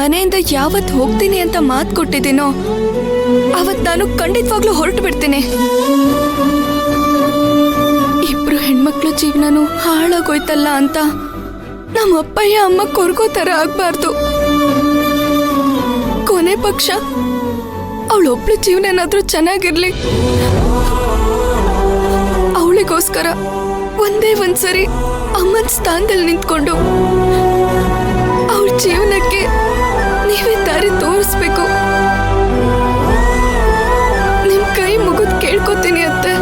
ಮನೆಯಿಂದ ಯಾವತ್ ಹೋಗ್ತೀನಿ ಅಂತ ಮಾತು ಕೊಟ್ಟಿದ್ದೀನೋ ಅವತ್ ನಾನು ಖಂಡಿತವಾಗ್ಲೂ ಹೊರಟು ಬಿಡ್ತೀನಿ. ಇಬ್ರು ಹೆಣ್ಮಕ್ಳು ಜೀವನನು ಹಾಳಾಗೋಯ್ತಲ್ಲ ಅಂತ ನಮ್ಮ ಅಪ್ಪಯ್ಯ ಅಮ್ಮ ಕೊರ್ಗೋ ತರ ಆಗ್ಬಾರ್ದು. ಕೊನೆ ಪಕ್ಷ ಅವಳೊಬ್ಳು ಜೀವನ ಏನಾದ್ರೂ ಚೆನ್ನಾಗಿರ್ಲಿ. ಅವಳಿಗೋಸ್ಕರ ಒಂದೇ ಒಂದ್ಸರಿ ಅಮ್ಮನ ಸ್ಥಾನದಲ್ಲಿ ನಿಂತ್ಕೊಂಡು ಅವಳ ಜೀವನಕ್ಕೆ ನೀವೇ ದಾರಿ ತೋರಿಸ್ಬೇಕು. ನಿಮ್ ಕೈ ಮುಗಿದ್ ಕೇಳ್ಕೊತೀನಿ ಅತ್ತೆ.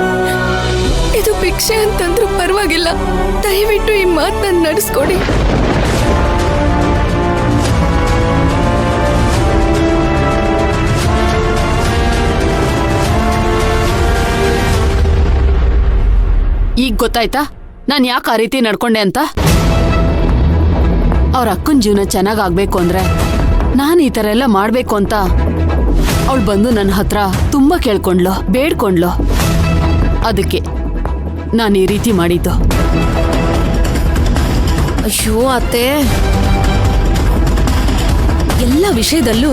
ಇದು ಭಿಕ್ಷೆ ಅಂತಂದ್ರೂ ಪರವಾಗಿಲ್ಲ, ದಯವಿಟ್ಟು ಈ ಮಾತನ್ನ ನಡೆಸ್ಕೊಡಿ. ಈಗ ಗೊತ್ತಾಯ್ತಾ ನಾನ್ ಯಾಕೆ ಆ ರೀತಿ ನಡ್ಕೊಂಡೆ ಅಂತ? ಅವ್ರ ಅಕ್ಕನ ಜೀವನ ಚೆನ್ನಾಗಾಗ್ಬೇಕು ಅಂದ್ರೆ ನಾನು ಈ ತರ ಎಲ್ಲ ಮಾಡ್ಬೇಕು ಅಂತ ಅವಳು ಬಂದು ನನ್ನ ಹತ್ರ ತುಂಬಾ ಕೇಳ್ಕೊಂಡ್ಲು, ಬೇಡ್ಕೊಂಡ್ಲು. ಅದಕ್ಕೆ ನಾನು ಈ ರೀತಿ ಮಾಡಿದ್ದು. ಅಯ್ಯೋ ಅತ್ತೆ, ಎಲ್ಲ ವಿಷಯದಲ್ಲೂ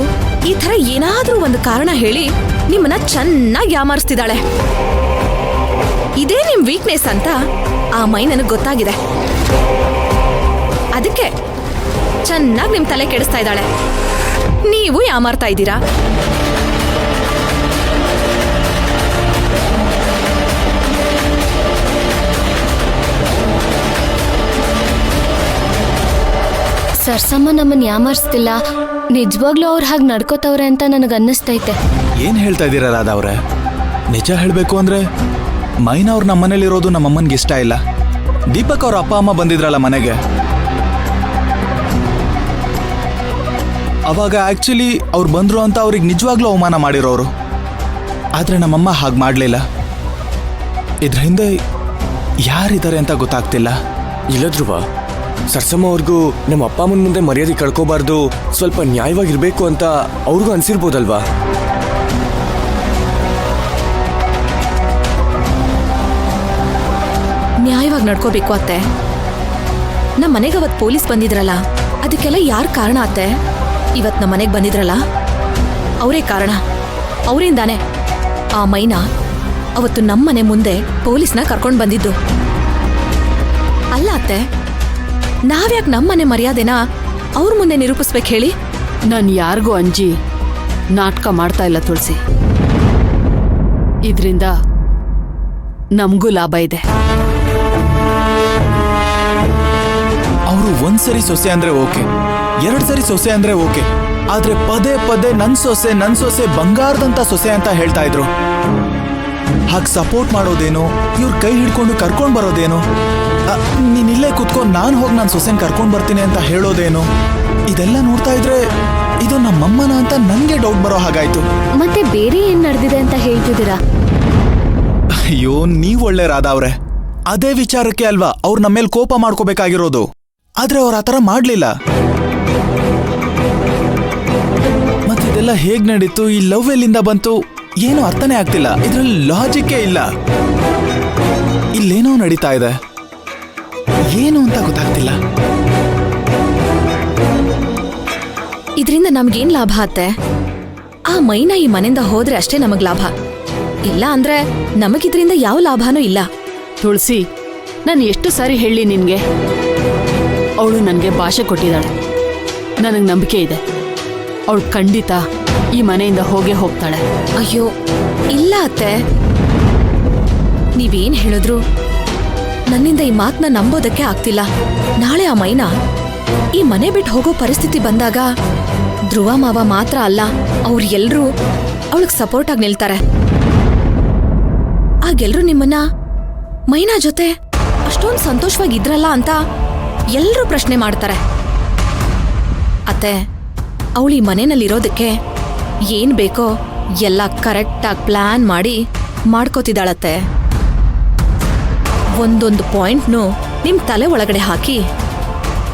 ಈ ತರ ಏನಾದ್ರೂ ಒಂದು ಕಾರಣ ಹೇಳಿ ನಿಮ್ಮನ್ನ ಚೆನ್ನಾಗಿ ಯಾಮಾರಿಸ್ತಿದ್ದಾಳೆ. ಇದೇ ನಿಮ್ ವೀಕ್ನೆಸ್ ಅಂತ ಆ ಮೈ ನನಗೆ ಗೊತ್ತಾಗಿದೆ. ಅದಕ್ಕೆ ಚೆನ್ನಾಗಿ ನಿಮ್ ತಲೆ ಕೆಡಿಸ್ತಾ ಇದ್ದಾಳೆ. ನೀವು ಯಾಮಾರ್ತಾ ಇದ್ದೀರಾ. ಸರ್ಸಮ್ಮ ನಮ್ಮನ್ನ ಯಾಮಾರಿಸ್ತಿಲ್ಲ, ನಿಜವಾಗ್ಲೂ ಅವ್ರು ಹಾಗೆ ನಡ್ಕೋತವ್ರೆ ಅಂತ ನನಗೆ ಅನ್ನಿಸ್ತೈತೆ. ಏನ್ ಹೇಳ್ತಾ ಇದ್ದೀರಾ ರಾಧಾ ಅವ್ರೆ? ನಿಜ ಹೇಳ್ಬೇಕು ಅಂದ್ರೆ ಮೈನಾ ಅವ್ರು ನಮ್ಮ ಮನೇಲಿರೋದು ನಮ್ಮಮ್ಮನ್ಗೆ ಇಷ್ಟ ಇಲ್ಲ. ದೀಪಕ್ ಅವ್ರ ಅಪ್ಪ ಅಮ್ಮ ಬಂದಿದ್ರಲ್ಲ ಮನೆಗೆ, ಅವಾಗ ಆಕ್ಚುಲಿ ಅವ್ರು ಬಂದ್ರು ಅಂತ ಅವ್ರಿಗೆ ನಿಜವಾಗ್ಲೂ ಅವಮಾನ ಮಾಡಿರೋರು. ಆದ್ರೆ ನಮ್ಮಮ್ಮ ಹಾಗೆ ಮಾಡ್ಲಿಲ್ಲ. ಇದ್ರ ಹಿಂದೆ ಯಾರಿದ್ದಾರೆ ಅಂತ ಗೊತ್ತಾಗ್ತಿಲ್ಲ. ಇಲ್ಲ ಧ್ರುವ, ಸರ್ಸಮ್ಮ ಅವ್ರಿಗೂ ನಮ್ಮ ಅಪ್ಪ ಅಮ್ಮನ ಮುಂದೆ ಮರ್ಯಾದೆ ಕಳ್ಕೋಬಾರ್ದು, ಸ್ವಲ್ಪ ನ್ಯಾಯವಾಗಿರ್ಬೇಕು ಅಂತ ಅವ್ರಿಗೂ ಅನ್ಸಿರ್ಬೋದಲ್ವಾ? ನ್ಯಾಯವಾಗಿ ನಡ್ಕೋಬೇಕು ಅತ್ತೆ. ನಮ್ಮ ಮನೆಗೆ ಅವತ್ತು ಪೊಲೀಸ್ ಬಂದಿದ್ರಲ್ಲ, ಅದಕ್ಕೆಲ್ಲ ಯಾರು ಕಾರಣ ಅತ್ತೆ? ಇವತ್ತು ನಮ್ಮ ಮನೆಗೆ ಬಂದಿದ್ರಲ್ಲ ಅವರೇ ಕಾರಣ. ಅವರಿಂದಾನೆ ಆ ಮೈನಾ ಅವತ್ತು ನಮ್ಮ ಮನೆ ಮುಂದೆ ಪೊಲೀಸ್ನ ಕರ್ಕೊಂಡು ಬಂದಿದ್ದು. ಅಲ್ಲ ಅತ್ತೆ, ನಾವ್ಯಾಕೆ ನಮ್ಮ ಮನೆ ಮರ್ಯಾದೆನ ಅವ್ರ ಮುಂದೆ ನಿರೂಪಿಸ್ಬೇಕು ಹೇಳಿ? ನಾನು ಯಾರಿಗೂ ಅಂಜಿ ನಾಟಕ ಮಾಡ್ತಾ ಇಲ್ಲ ತುಳಸಿ. ಇದರಿಂದ ನಮಗೂ ಲಾಭ ಇದೆ. ಅವರು ಒಂದ್ಸರಿ ಸೊಸೆ ಅಂದ್ರೆ ಓಕೆ, 2 ಸರಿ ಸೊಸೆ ಅಂದ್ರೆ ಓಕೆ, ಆದ್ರೆ ಪದೇ ಪದೇ ನನ್ ಸೊಸೆ ಬಂಗಾರದಂತ ಸೊಸೆ ಅಂತ ಹೇಳ್ತಾ ಇದ್ರು. ಹಾಗೆ ಸಪೋರ್ಟ್ ಮಾಡೋದೇನು, ಇವ್ರ ಕೈ ಹಿಡ್ಕೊಂಡು ಕರ್ಕೊಂಡ್ ಬರೋದೇನು, ನೀನ್ ಇಲ್ಲೇ ಕುತ್ಕೊಂಡು ನಾನು ಹೋಗಿ ನನ್ನ ಸೊಸೆನ್ ಕರ್ಕೊಂಡ್ ಬರ್ತೀನಿ ಅಂತ ಹೇಳೋದೇನು, ಇದೆಲ್ಲ ನೋಡ್ತಾ ಇದ್ರೆ ಇದು ನಮ್ಮಮ್ಮನ ಅಂತ ನನ್ಗೆ ಡೌಟ್ ಬರೋ ಹಾಗಾಯ್ತು. ಮತ್ತೆ ಬೇರೆ ಏನ್ ನಡೆದಿದೆ ಅಂತ ಹೇಳ್ತಿದ್ದೀರಾ? ಅಯ್ಯೋ, ನೀವ್ ಒಳ್ಳೆ ರಾಧಾ ಅವ್ರೆ, ಅದೇ ವಿಚಾರಕ್ಕೆ ಅಲ್ವಾ ಅವ್ರು ನಮ್ಮೇಲೆ ಕೋಪ ಮಾಡ್ಕೋಬೇಕಾಗಿರೋದು. ಆದ್ರೆ ಅವ್ರ ಆತರ ಮಾಡ್ಲಿಲ್ಲ. ಮತ್ತಿದೆಲ್ಲ ಹೇಗ್ ನಡೀತು, ಈ ಲವ್ ಎಲ್ಲಿಂದ ಬಂತು, ಏನು ಅರ್ಥನೇ ಆಗ್ತಿಲ್ಲ. ಇದ್ರಲ್ಲಿ ಲಾಜಿಕ್ಕೇ ಇಲ್ಲ. ಇಲ್ಲೇನೋ ನಡೀತಾ ಇದೆ, ಏನು ಅಂತ ಗೊತ್ತಾಗ್ತಿಲ್ಲ. ಇದರಿಂದ ನಮ್ಗೇನ್ ಲಾಭ ಅತ್ತೆ? ಆ ಮೈನಾ ಈ ಮನೆಯಿಂದ ಹೋದ್ರೆ ಅಷ್ಟೇ ನಮಗ್ ಲಾಭ. ಇಲ್ಲ ಅಂದ್ರೆ ನಮಗಿದ್ರಿಂದ ಯಾವ ಲಾಭನೂ ಇಲ್ಲ. ತುಳಸಿ, ನಾನು ಎಷ್ಟು ಸಾರಿ ಹೇಳಿ ನಿನ್ಗೆ, ಅವಳು ನನಗೆ ಭಾಷೆ ಕೊಟ್ಟಿದ್ದಾಳೆ. ನನಗೆ ನಂಬಿಕೆ ಇದೆ, ಅವಳು ಖಂಡಿತ ಈ ಮನೆಯಿಂದ ಹೋಗೇ ಹೋಗ್ತಾಳೆ. ಅಯ್ಯೋ ಇಲ್ಲ ಅತ್ತೆ, ನೀವೇನ್ ಹೇಳಿದ್ರು ನನ್ನಿಂದ ಈ ಮಾತನ್ನ ನಂಬೋದಕ್ಕೆ ಆಗ್ತಿಲ್ಲ. ನಾಳೆ ಆ ಮೈನಾ ಈ ಮನೆ ಬಿಟ್ಟು ಹೋಗೋ ಪರಿಸ್ಥಿತಿ ಬಂದಾಗ ಧ್ರುವ ಮಾವ ಮಾತ್ರ ಅಲ್ಲ, ಅವ್ರು ಎಲ್ರೂ ಅವಳಿಗೆ ಸಪೋರ್ಟ್ ಆಗಿ ನಿಲ್ತಾರೆ. ಆಗೆಲ್ರೂ ನಿಮ್ಮನ್ನ ಮೈನಾ ಜೊತೆ ಅಷ್ಟೊಂದು ಸಂತೋಷವಾಗಿದ್ರಲ್ಲ ಅಂತ ಎಲ್ರೂ ಪ್ರಶ್ನೆ ಮಾಡ್ತಾರೆ. ಅತ್ತೆ, ಅವಳು ಈ ಮನೆಯಲ್ಲಿರೋದಕ್ಕೆ ಏನ್ ಬೇಕೋ ಎಲ್ಲ ಕರೆಕ್ಟಾಗಿ ಪ್ಲಾನ್ ಮಾಡಿ ಮಾಡ್ಕೋತಿದ್ದಾಳತ್ತೆ. ಒಂದೊಂದು ಪಾಯಿಂಟ್ನು ನಿಮ್ ತಲೆ ಒಳಗಡೆ ಹಾಕಿ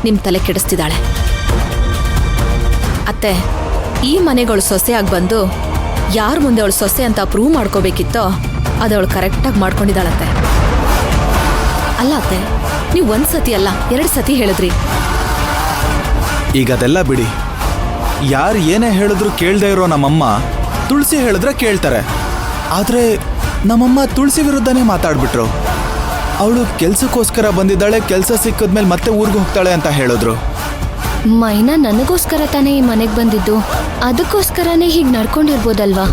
ನಿಮ್ ತಲೆ ಕೆಡಿಸ್ತಿದ್ದಾಳೆ. ಅತ್ತೆ, ಈ ಮನೆಗಳು ಸೊಸೆಯಾಗಿ ಬಂದು ಯಾರ ಮುಂದೆ ಅವಳು ಸೊಸೆ ಅಂತ ಪ್ರೂವ್ ಮಾಡ್ಕೋಬೇಕಿತ್ತೋ ಅದವಳು ಕರೆಕ್ಟಾಗಿ ಮಾಡ್ಕೊಂಡಿದ್ದಾಳತ್ತೆ. ಅಲ್ಲ ಅತ್ತೆ, ನೀವು 1 ಸತಿ ಅಲ್ಲ 2 ಸತಿ ಹೇಳಿದ್ರಿ. ಈಗ ಅದೆಲ್ಲ ಬಿಡಿ, ಯಾರು ಏನೇ ಹೇಳಿದ್ರು ಕೇಳದೆ ಇರೋ ನಮ್ಮಮ್ಮ ತುಳಸಿ ಹೇಳಿದ್ರೆ ಕೇಳ್ತಾರೆ. ಆದ್ರೆ ನಮ್ಮಮ್ಮ ತುಳಸಿ ವಿರುದ್ಧನೇ ಮಾತಾಡ್ಬಿಟ್ರು. ಅವಳು ಕೆಲ್ಸಕ್ಕೋಸ್ಕರ ಬಂದಿದ್ದಾಳೆ, ಕೆಲಸ ಸಿಕ್ಕಿದ್ಮೇಲೆ ಮತ್ತೆ ಊರಿಗೆ ಹೋಗ್ತಾಳೆ ಅಂತ ಹೇಳಿದ್ರು. ಮೈನಾ ನನಗೋಸ್ಕರ ತಾನೇ ಈ ಮನೆಗೆ ಬಂದಿದ್ದು, ಅದಕ್ಕೋಸ್ಕರನೇ ಹೀಗೆ ನಡ್ಕೊಂಡಿರ್ಬೋದಲ್ವಾ?